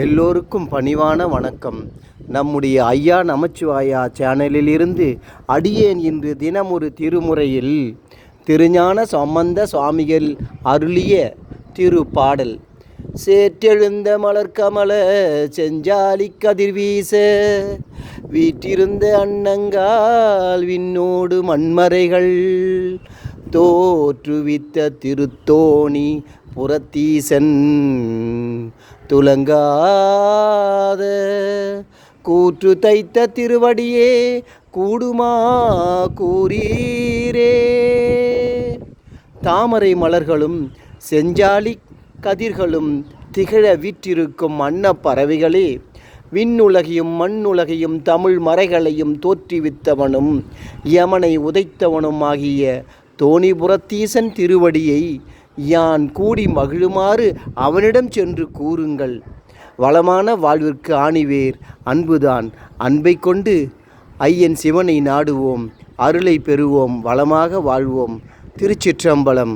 எல்லோருக்கும் பணிவான வணக்கம். நம்முடைய ஐயா நமச்சிவாயா சேனலிலிருந்து அடியேன் இன்று தினமொரு திருமுறையில் திருஞான சம்பந்த சுவாமிகள் அருளிய திருப்பாடல். சேற்றெழுந்த மலர்கமல செஞ்சாலி கதிர்வீச வீற்றிருந்த அன்னங்கால் விண்ணோடு மண்மறைகள் தோற்றுவித்த திருத்தோணி புறத்தீசன் துலங்காத கூற்று தைத்த திருவடியே கூடுமா கூறீரே. தாமரை மலர்களும் செஞ்சாலி கதிர்களும் திகழ வீற்றிருக்கும் அன்ன பறவைகளே, விண்ணுலகையும் மண்ணுலகையும் தமிழ் மறைகளையும் தோற்றுவித்தவனும் யமனை உதைத்தவனும் ஆகிய தோணிபுரத்தீசன் திருவடியை யான் கூடி மகிழுமாறு அவனிடம் சென்று கூறுங்கள். வளமான வாழ்விற்கு ஆணிவேர் அன்புதான். அன்பை கொண்டு ஐயன் சிவனை நாடுவோம், அருளை பெறுவோம், வளமாக வாழ்வோம். திருச்சிற்றம்பலம்.